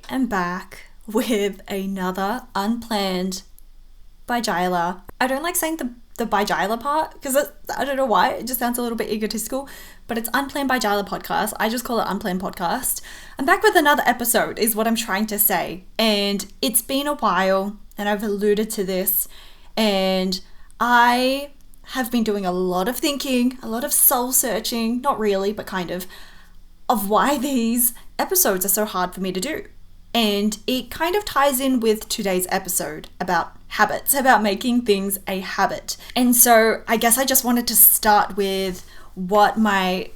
am back with another Unplanned by Jysla. I don't like saying the by Jysla part because I don't know why, it just sounds a little bit egotistical, but it's Unplanned by Jysla podcast. I just call it Unplanned podcast. I'm back with another episode is what I'm trying to say, and it's been a while and I've alluded to this, and I have been doing a lot of thinking, a lot of soul searching, not really, but kind of why these episodes are so hard for me to do. And it kind of ties in with today's episode about habits, about making things a habit. And so I guess I just wanted to start with what my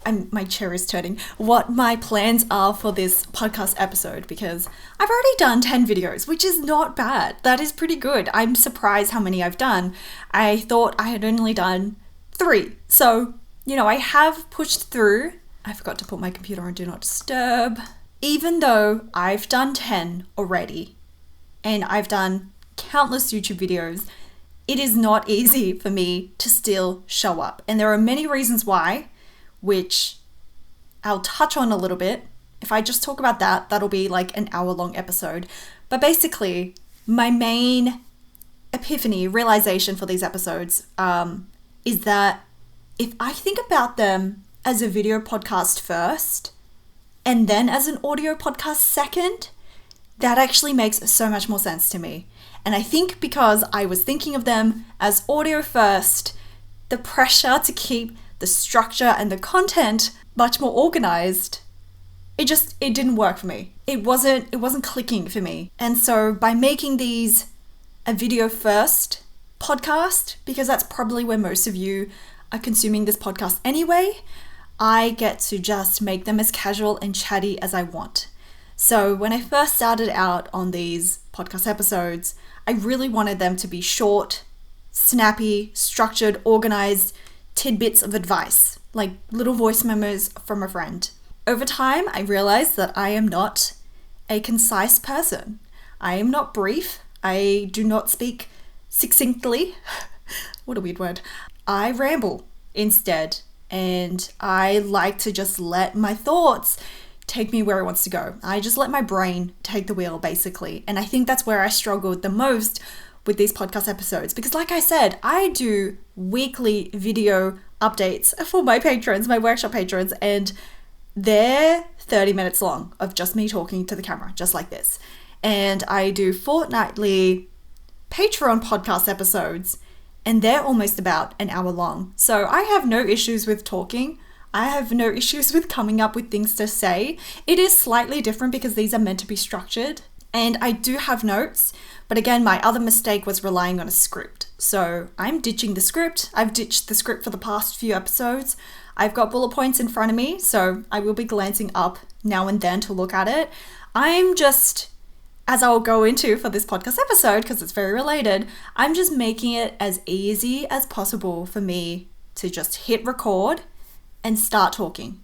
chair is turning, what my plans are for this podcast episode, because I've already done 10 videos, which is not bad. That is pretty good. I'm surprised how many I've done. I thought I had only done 3. So, I have pushed through. I forgot to put my computer on Do Not Disturb. Even though I've done 10 already, and I've done countless YouTube videos, it is not easy for me to still show up. And there are many reasons why, which I'll touch on a little bit. If I just talk about that, that'll be like an hour-long episode. But basically, my main epiphany, realization for these episodes is that if I think about them as a video podcast first, and then as an audio podcast second, that actually makes so much more sense to me. And I think because I was thinking of them as audio first, the pressure to keep the structure and the content much more organized, it didn't work for me. It wasn't clicking for me. And so by making these a video first podcast, because that's probably where most of you are consuming this podcast anyway, I get to just make them as casual and chatty as I want. So when I first started out on these podcast episodes, I really wanted them to be short, snappy, structured, organized tidbits of advice, like little voice memos from a friend. Over time, I realized that I am not a concise person. I am not brief. I do not speak succinctly. What a weird word. I ramble instead. And I like to just let my thoughts take me where it wants to go. I just let my brain take the wheel, basically. And I think that's where I struggled the most with these podcast episodes. Because like I said, I do weekly video updates for my patrons, my workshop patrons, and they're 30 minutes long of just me talking to the camera, just like this. And I do fortnightly Patreon podcast episodes, and they're almost about an hour long. So I have no issues with talking. I have no issues with coming up with things to say. It is slightly different because these are meant to be structured. And I do have notes. But again, my other mistake was relying on a script. So I'm ditching the script. I've ditched the script for the past few episodes. I've got bullet points in front of me, so I will be glancing up now and then to look at it. I'm just, as I'll go into for this podcast episode, because it's very related, I'm just making it as easy as possible for me to just hit record and start talking.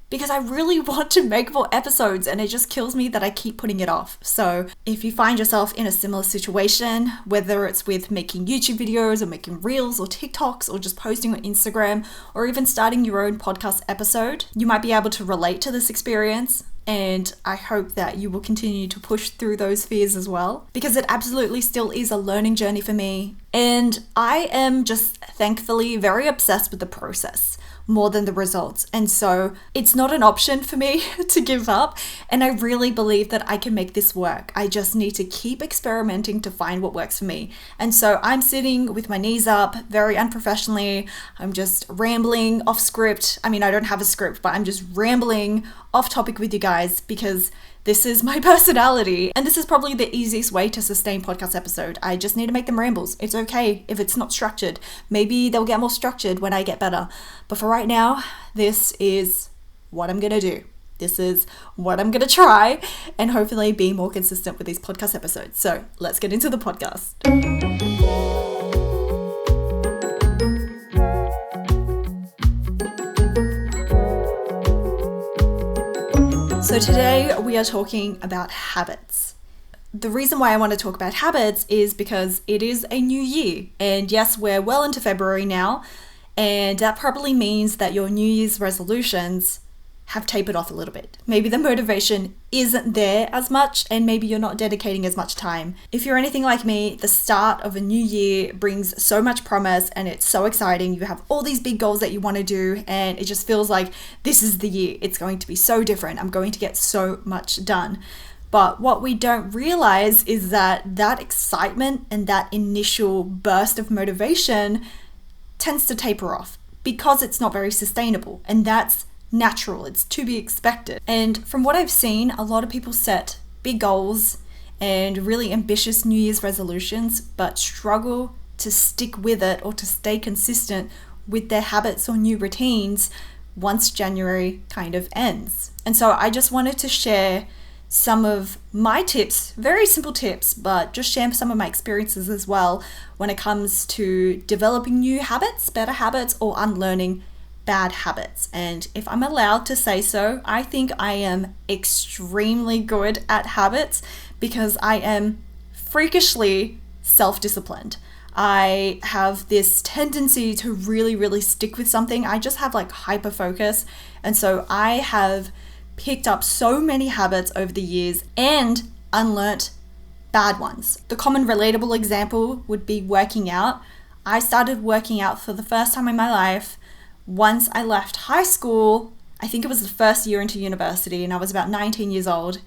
Because I really want to make more episodes, and it just kills me that I keep putting it off. So if you find yourself in a similar situation, whether it's with making YouTube videos or making reels or TikToks or just posting on Instagram or even starting your own podcast episode, you might be able to relate to this experience. And I hope that you will continue to push through those fears as well, because it absolutely still is a learning journey for me. And I am just thankfully very obsessed with the process more than the results. And so it's not an option for me to give up. And I really believe that I can make this work. I just need to keep experimenting to find what works for me. And so I'm sitting with my knees up, very unprofessionally. I'm just rambling off script. I mean, I don't have a script, but I'm just rambling off topic with you guys because this is my personality, and this is probably the easiest way to sustain podcast episode. I just need to make them rambles. It's okay if it's not structured. Maybe they'll get more structured when I get better. But for right now, this is what I'm gonna do. This is what I'm gonna try, and hopefully be more consistent with these podcast episodes. So let's get into the podcast. So today we are talking about habits. The reason why I want to talk about habits is because it is a new year. And yes, we're well into February now. And that probably means that your New Year's resolutions have tapered off a little bit. Maybe the motivation isn't there as much, and maybe you're not dedicating as much time. If you're anything like me, the start of a new year brings so much promise and it's so exciting. You have all these big goals that you want to do, and it just feels like this is the year. It's going to be so different. I'm going to get so much done. But what we don't realize is that excitement and that initial burst of motivation tends to taper off because it's not very sustainable, and that's natural. It's to be expected. And from what I've seen, a lot of people set big goals and really ambitious New Year's resolutions, but struggle to stick with it or to stay consistent with their habits or new routines once January kind of ends. And so I just wanted to share some of my tips, very simple tips, but just share some of my experiences as well when it comes to developing new habits, better habits, or unlearning bad habits. And if I'm allowed to say so, I think I am extremely good at habits because I am freakishly self-disciplined. I have this tendency to really stick with something. I just have like hyper focus. And so I have picked up so many habits over the years and unlearnt bad ones. The common relatable example would be working out. I started working out for the first time in my life once I left high school. I think it was the first year into university, and I was about 19 years old.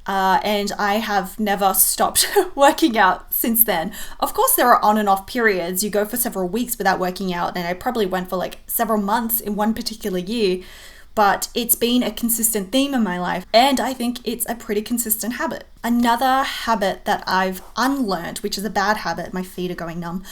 And I have never stopped working out since then. Of course, there are on and off periods. You go for several weeks without working out, and I probably went for like several months in one particular year. But it's been a consistent theme in my life, and I think it's a pretty consistent habit. Another habit that I've unlearned, which is a bad habit, my feet are going numb,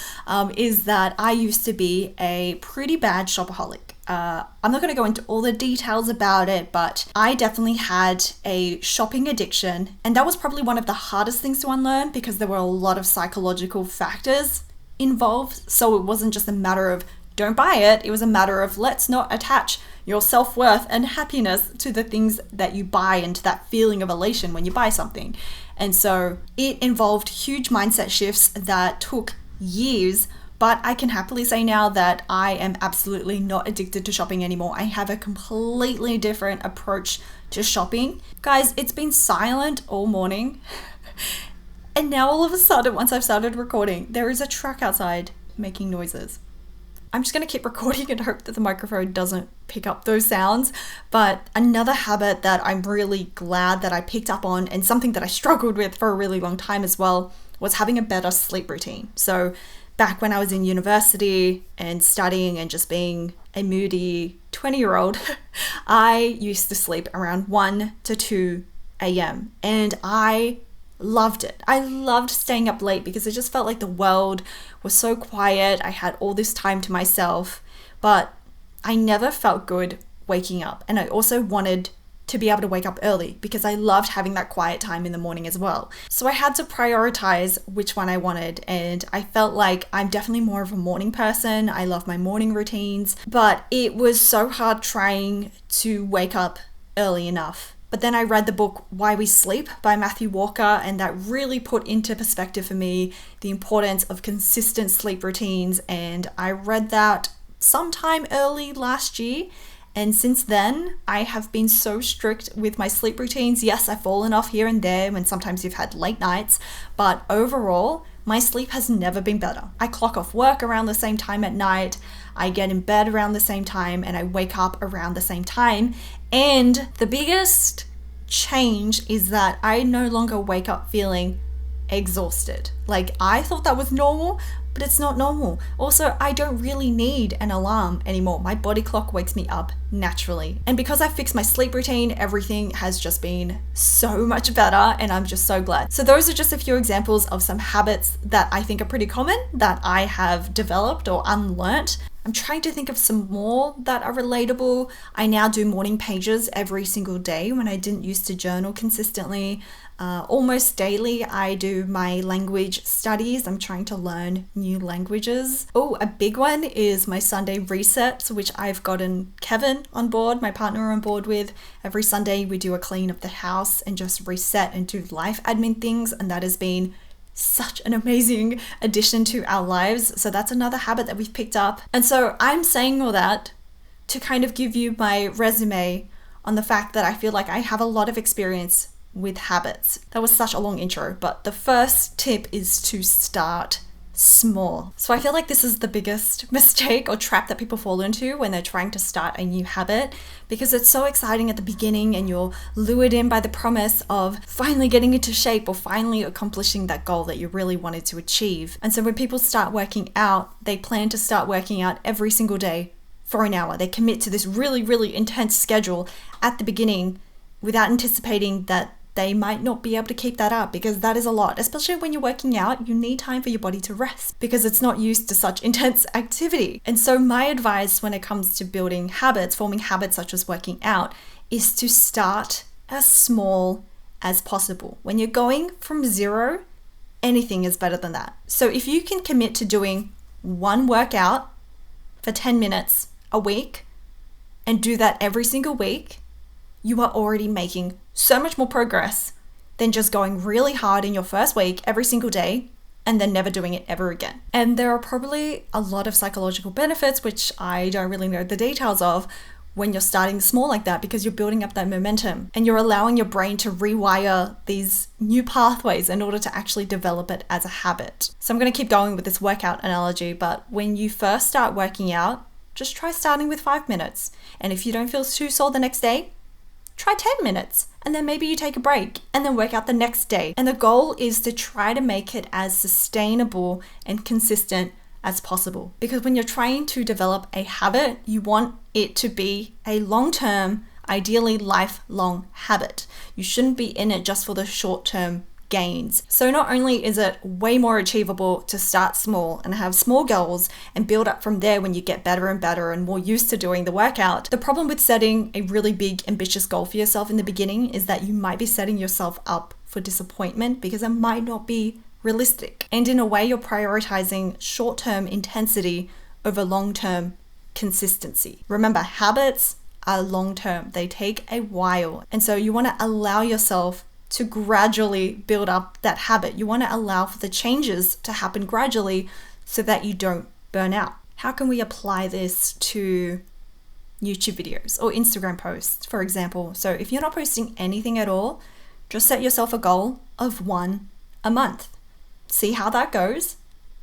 is that I used to be a pretty bad shopaholic. I'm not going to go into all the details about it, but I definitely had a shopping addiction, and that was probably one of the hardest things to unlearn because there were a lot of psychological factors involved. So it wasn't just a matter of don't buy it, it was a matter of let's not attach your self-worth and happiness to the things that you buy and to that feeling of elation when you buy something. And so it involved huge mindset shifts that took years, but I can happily say now that I am absolutely not addicted to shopping anymore. I have a completely different approach to shopping. Guys, it's been silent all morning. And now all of a sudden, once I've started recording, there is a truck outside making noises. I'm just going to keep recording and hope that the microphone doesn't pick up those sounds. But another habit that I'm really glad that I picked up on, and something that I struggled with for a really long time as well, was having a better sleep routine. So back when I was in university and studying and just being a moody 20-year-old, I used to sleep around 1 to 2 a.m. and I loved it. I loved staying up late because it just felt like the world was so quiet. I had all this time to myself, but I never felt good waking up. And I also wanted to be able to wake up early because I loved having that quiet time in the morning as well. So I had to prioritize which one I wanted, and I felt like I'm definitely more of a morning person. I love my morning routines, but it was so hard trying to wake up early enough. But then I read the book Why We Sleep by Matthew Walker, and that really put into perspective for me the importance of consistent sleep routines. And I read that sometime early last year. And since then, I have been so strict with my sleep routines. Yes, I've fallen off here and there when sometimes you've had late nights, but overall, my sleep has never been better. I clock off work around the same time at night, I get in bed around the same time, and I wake up around the same time. And the biggest change is that I no longer wake up feeling exhausted. Like, I thought that was normal, but it's not normal. Also, I don't really need an alarm anymore. My body clock wakes me up naturally. And because I fixed my sleep routine, everything has just been so much better, and I'm just so glad. So those are just a few examples of some habits that I think are pretty common that I have developed or unlearnt. I'm trying to think of some more that are relatable. I now do morning pages every single day when I didn't used to journal consistently. Almost daily, I do my language studies. I'm trying to learn new languages. Oh, a big one is my Sunday resets, which I've gotten Kevin on board, my partner, on board with. Every Sunday, we do a clean of the house and just reset and do life admin things, and that has been such an amazing addition to our lives. So that's another habit that we've picked up. And so I'm saying all that to kind of give you my resume on the fact that I feel like I have a lot of experience with habits. That was such a long intro, but the first tip is to start small. So I feel like this is the biggest mistake or trap that people fall into when they're trying to start a new habit, because it's so exciting at the beginning and you're lured in by the promise of finally getting into shape or finally accomplishing that goal that you really wanted to achieve. And so when people start working out, they plan to start working out every single day for an hour. They commit to this really, really intense schedule at the beginning without anticipating that they might not be able to keep that up, because that is a lot. Especially when you're working out, you need time for your body to rest because it's not used to such intense activity. And so my advice when it comes to building habits, forming habits such as working out, is to start as small as possible. When you're going from zero, anything is better than that. So if you can commit to doing one workout for 10 minutes a week and do that every single week, you are already making so much more progress than just going really hard in your first week every single day and then never doing it ever again. And there are probably a lot of psychological benefits, which I don't really know the details of, when you're starting small like that, because you're building up that momentum and you're allowing your brain to rewire these new pathways in order to actually develop it as a habit. So I'm going to keep going with this workout analogy, but when you first start working out, just try starting with 5 minutes. And if you don't feel too sore the next day, try 10 minutes, and then maybe you take a break and then work out the next day. And the goal is to try to make it as sustainable and consistent as possible. Because when you're trying to develop a habit, you want it to be a long-term, ideally lifelong habit. You shouldn't be in it just for the short-term gains. So not only is it way more achievable to start small and have small goals and build up from there when you get better and better and more used to doing the workout, the problem with setting a really big ambitious goal for yourself in the beginning is that you might be setting yourself up for disappointment because it might not be realistic. And in a way, you're prioritizing short-term intensity over long-term consistency. Remember, habits are long-term. They take a while. And so you want to allow yourself to gradually build up that habit. You want to allow for the changes to happen gradually so that you don't burn out. How can we apply this to YouTube videos or Instagram posts, for example? So if you're not posting anything at all, just set yourself a goal of 1 a month. See how that goes.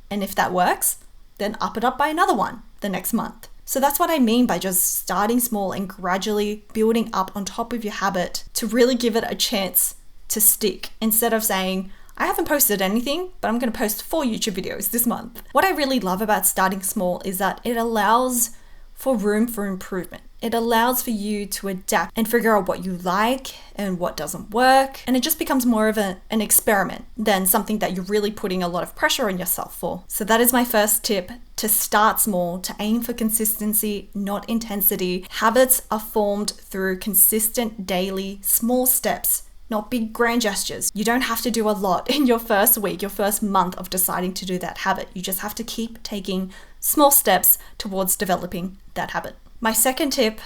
And if that works, then up it up by another one the next month. So that's what I mean by just starting small and gradually building up on top of your habit to really give it a chance to stick, instead of saying, I haven't posted anything, but I'm going to post 4 YouTube videos this month. What I really love about starting small is that it allows for room for improvement. It allows for you to adapt and figure out what you like and what doesn't work. And it just becomes more of an experiment than something that you're really putting a lot of pressure on yourself for. So that is my first tip, to start small, to aim for consistency, not intensity. Habits are formed through consistent daily small steps, not big grand gestures. You don't have to do a lot in your first week, your first month of deciding to do that habit. You just have to keep taking small steps towards developing that habit. My second tip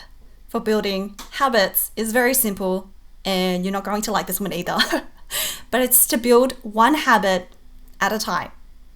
for building habits is very simple, and you're not going to like this one either, but it's to build one habit at a time.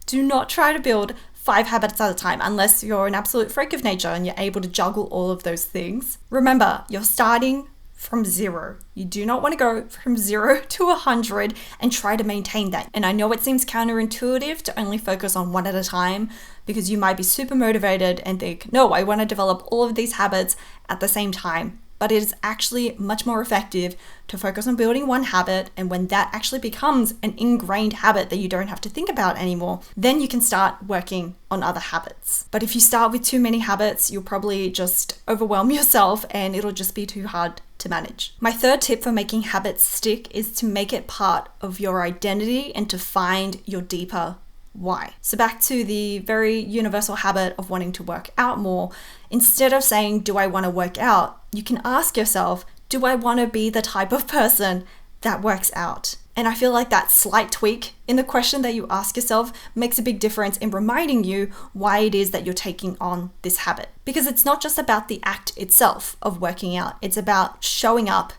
Do not try to build 5 habits at a time unless you're an absolute freak of nature and you're able to juggle all of those things. Remember, you're starting from 0. You do not want to go from 0 to 100 and try to maintain that. And I know it seems counterintuitive to only focus on 1 at a time, because you might be super motivated and think, no, I want to develop all of these habits at the same time. But it is actually much more effective to focus on building one habit, and when that actually becomes an ingrained habit that you don't have to think about anymore, then you can start working on other habits. But if you start with too many habits, you'll probably just overwhelm yourself and it'll just be too hard to manage. My third tip for making habits stick is to make it part of your identity and to find your deeper why. So back to the very universal habit of wanting to work out more, instead of saying, do I want to work out? You can ask yourself, do I want to be the type of person that works out? And I feel like that slight tweak in the question that you ask yourself makes a big difference in reminding you why it is that you're taking on this habit. Because it's not just about the act itself of working out, it's about showing up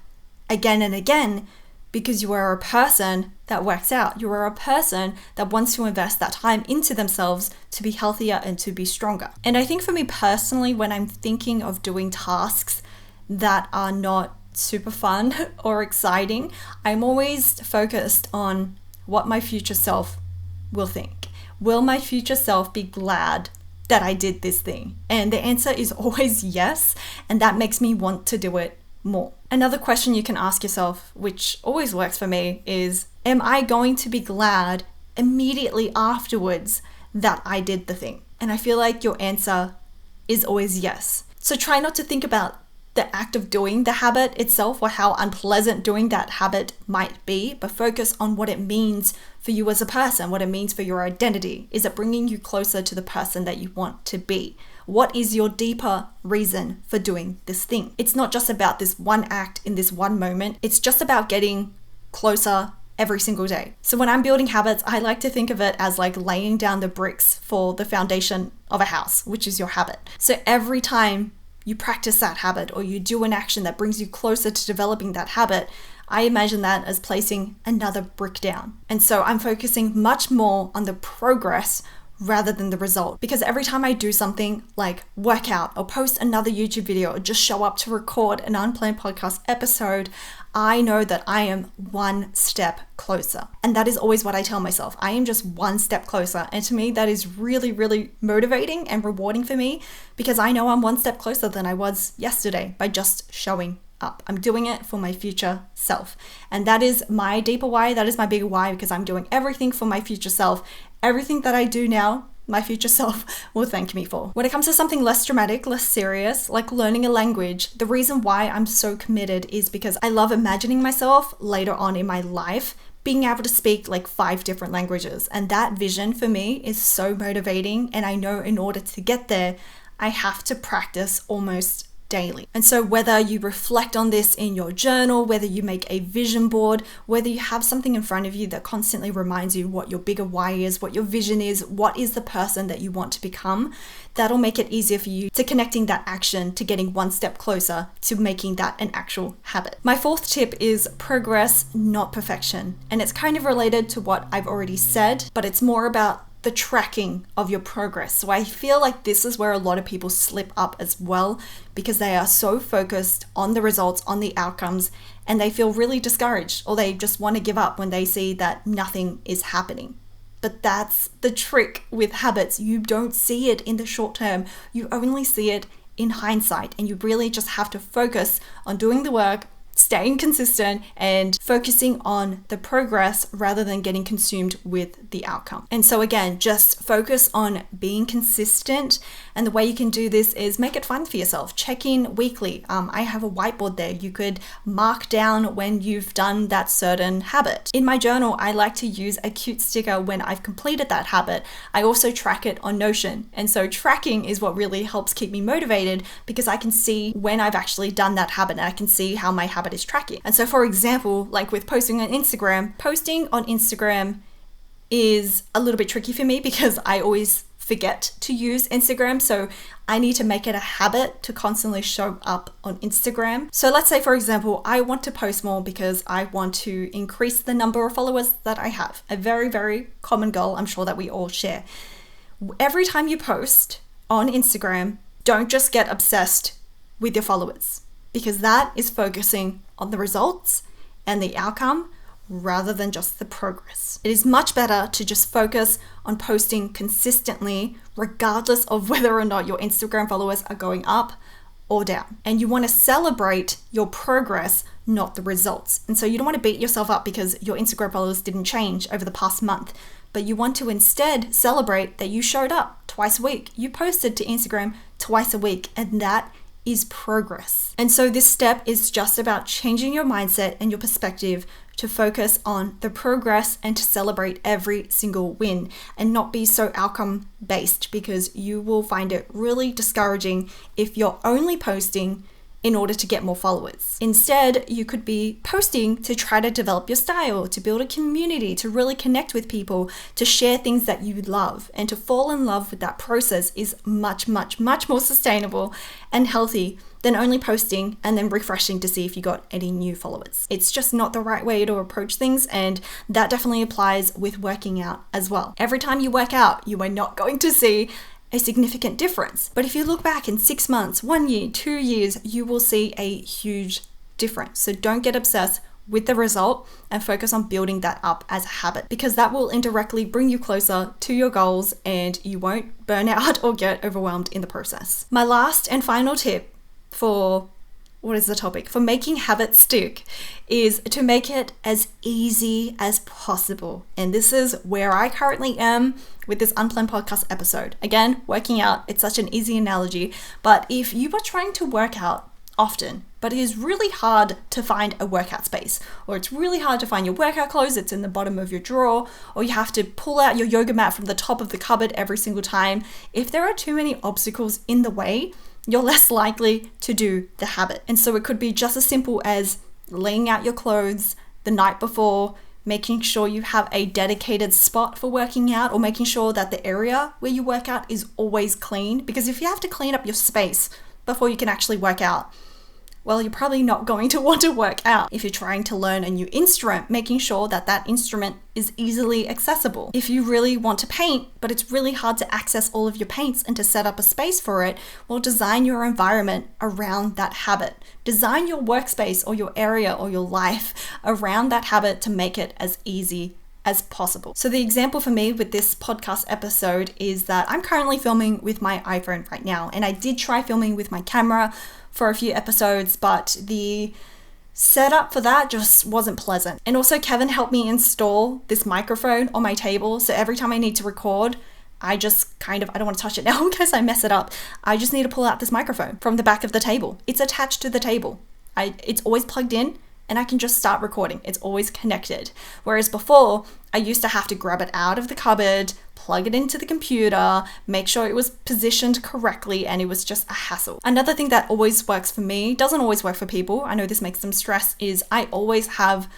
again and again because you are a person that works out. You are a person that wants to invest that time into themselves to be healthier and to be stronger. And I think for me personally, when I'm thinking of doing tasks that are not super fun or exciting, I'm always focused on what my future self will think. Will my future self be glad that I did this thing? And the answer is always yes, and that makes me want to do it more. Another question you can ask yourself, which always works for me, is, am I going to be glad immediately afterwards that I did the thing? And I feel like your answer is always yes. So try not to think about the act of doing the habit itself or how unpleasant doing that habit might be, but focus on what it means for you as a person, what it means for your identity. Is it bringing you closer to the person that you want to be? What is your deeper reason for doing this thing? It's not just about this one act in this one moment. It's just about getting closer every single day. So when I'm building habits, I like to think of it as like laying down the bricks for the foundation of a house, which is your habit. So every time you practice that habit or you do an action that brings you closer to developing that habit, I imagine that as placing another brick down. And so I'm focusing much more on the progress rather than the result. Because every time I do something like work out or post another YouTube video or just show up to record an unplanned podcast episode, I know that I am one step closer. And that is always what I tell myself. I am just one step closer. And to me, that is really, really motivating and rewarding for me because I know I'm one step closer than I was yesterday by just showing up. I'm doing it for my future self. And that is my deeper why. That is my bigger why, because I'm doing everything for my future self. Everything that I do now, my future self will thank me for. When it comes to something less dramatic, less serious, like learning a language, the reason why I'm so committed is because I love imagining myself later on in my life being able to speak like 5 different languages. And that vision for me is so motivating. And I know in order to get there, I have to practice almost daily. And so whether you reflect on this in your journal, whether you make a vision board, whether you have something in front of you that constantly reminds you what your bigger why is, what your vision is, what is the person that you want to become, that'll make it easier for you to connecting that action to getting one step closer to making that an actual habit. My 4th tip is progress, not perfection. And it's kind of related to what I've already said, but it's more about the tracking of your progress. So I feel like this is where a lot of people slip up as well because they are so focused on the results, on the outcomes, and they feel really discouraged or they just want to give up when they see that nothing is happening. But that's the trick with habits. You don't see it in the short term. You only see it in hindsight, and you really just have to focus on doing the work, staying consistent and focusing on the progress rather than getting consumed with the outcome. And so again, just focus on being consistent. And the way you can do this is make it fun for yourself. Check in weekly. I have a whiteboard there. You could mark down when you've done that certain habit. In my journal, I like to use a cute sticker when I've completed that habit. I also track it on Notion. And so tracking is what really helps keep me motivated because I can see when I've actually done that habit and I can see how my habit is tracking. And so for example, like with posting on Instagram is a little bit tricky for me because I always forget to use Instagram. So I need to make it a habit to constantly show up on Instagram. So let's say, for example, I want to post more because I want to increase the number of followers that I have. A very, very common goal I'm sure that we all share. Every time you post on Instagram, don't just get obsessed with your followers, because that is focusing on the results and the outcome rather than just the progress. It is much better to just focus on posting consistently, regardless of whether or not your Instagram followers are going up or down. And you want to celebrate your progress, not the results. And so you don't want to beat yourself up because your Instagram followers didn't change over the past month, but you want to instead celebrate that you showed up twice a week. You posted to Instagram twice a week, and that is progress. And so this step is just about changing your mindset and your perspective to focus on the progress and to celebrate every single win and not be so outcome based, because you will find it really discouraging if you're only posting in order to get more followers. Instead, you could be posting to try to develop your style, to build a community, to really connect with people, to share things that you love, and to fall in love with that process is much, much, much more sustainable and healthy than only posting and then refreshing to see if you got any new followers. It's just not the right way to approach things, and that definitely applies with working out as well. Every time you work out, you are not going to see a significant difference. But if you look back in 6 months, 1 year, 2 years, you will see a huge different. So don't get obsessed with the result and focus on building that up as a habit, because that will indirectly bring you closer to your goals and you won't burn out or get overwhelmed in the process. My last and final tip for for making habits stick is to make it as easy as possible. And this is where I currently am with this Unplanned podcast episode. Again, working out, it's such an easy analogy, but if you are trying to work out often, but it is really hard to find a workout space, or it's really hard to find your workout clothes, it's in the bottom of your drawer, or you have to pull out your yoga mat from the top of the cupboard every single time, if there are too many obstacles in the way, you're less likely to do the habit. And so it could be just as simple as laying out your clothes the night before, making sure you have a dedicated spot for working out, or making sure that the area where you work out is always clean. Because if you have to clean up your space before you can actually work out, well, you're probably not going to want to work out. If you're trying to learn a new instrument, making sure that that instrument is easily accessible. If you really want to paint, but it's really hard to access all of your paints and to set up a space for it, well, design your environment around that habit. Design your workspace or your area or your life around that habit to make it as easy as possible. So the example for me with this podcast episode is that I'm currently filming with my iPhone right now, and I did try filming with my camera for a few episodes, but the setup for that just wasn't pleasant. And also Kevin helped me install this microphone on my table, so every time I need to record, I just I don't want to touch it now in case I mess it up. I just need to pull out this microphone from the back of the table. It's attached to the table. It's always plugged in, and I can just start recording. It's always connected. Whereas before, I used to have to grab it out of the cupboard, plug it into the computer, make sure it was positioned correctly, and it was just a hassle. Another thing that always works for me, doesn't always work for people, I know this makes them stress, is I always have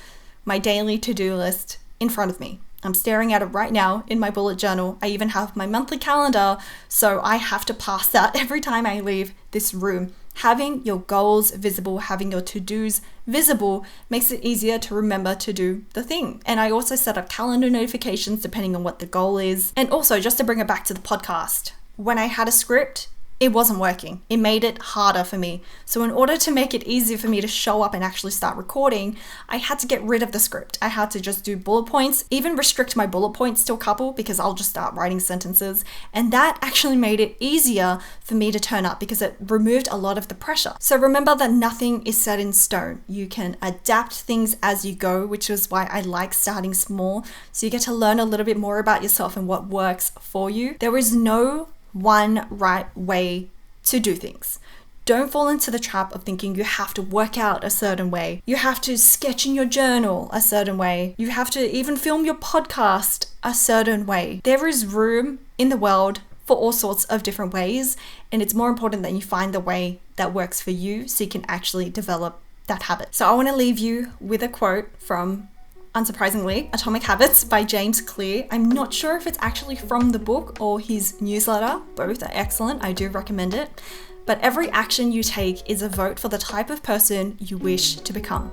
my daily to-do list in front of me. I'm staring at it right now in my bullet journal. I even have my monthly calendar, so I have to pass that every time I leave this room. Having your goals visible, having your to-dos visible makes it easier to remember to do the thing. And I also set up calendar notifications depending on what the goal is. And also, just to bring it back to the podcast, when I had a script, it wasn't working. It made it harder for me. So in order to make it easier for me to show up and actually start recording, I had to get rid of the script. I had to just do bullet points, even restrict my bullet points to a couple, because I'll just start writing sentences. And that actually made it easier for me to turn up because it removed a lot of the pressure. So remember that nothing is set in stone. You can adapt things as you go, which is why I like starting small. So you get to learn a little bit more about yourself and what works for you. There is no one right way to do things. Don't fall into the trap of thinking you have to work out a certain way. You have to sketch in your journal a certain way. You have to even film your podcast a certain way. There is room in the world for all sorts of different ways, and it's more important that you find the way that works for you so you can actually develop that habit. So I want to leave you with a quote from, unsurprisingly, Atomic Habits by James Clear. I'm not sure if it's actually from the book or his newsletter. Both are excellent. I do recommend it. But every action you take is a vote for the type of person you wish to become.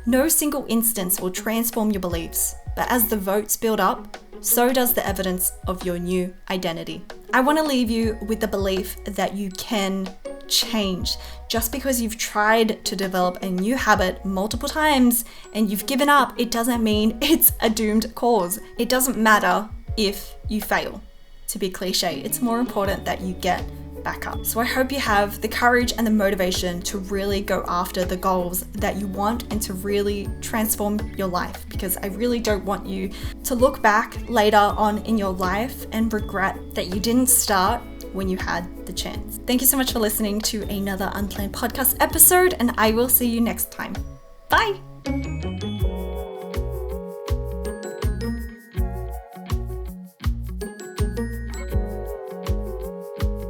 No single instance will transform your beliefs, but as the votes build up, so does the evidence of your new identity. I want to leave you with the belief that you can change. Just because you've tried to develop a new habit multiple times and you've given up, it doesn't mean it's a doomed cause. It doesn't matter if you fail. To be cliche, it's more important that you get back up. So I hope you have the courage and the motivation to really go after the goals that you want and to really transform your life, because I really don't want you to look back later on in your life and regret that you didn't start when you had the chance. Thank you so much for listening to another Unplanned podcast episode, and I will see you next time. Bye!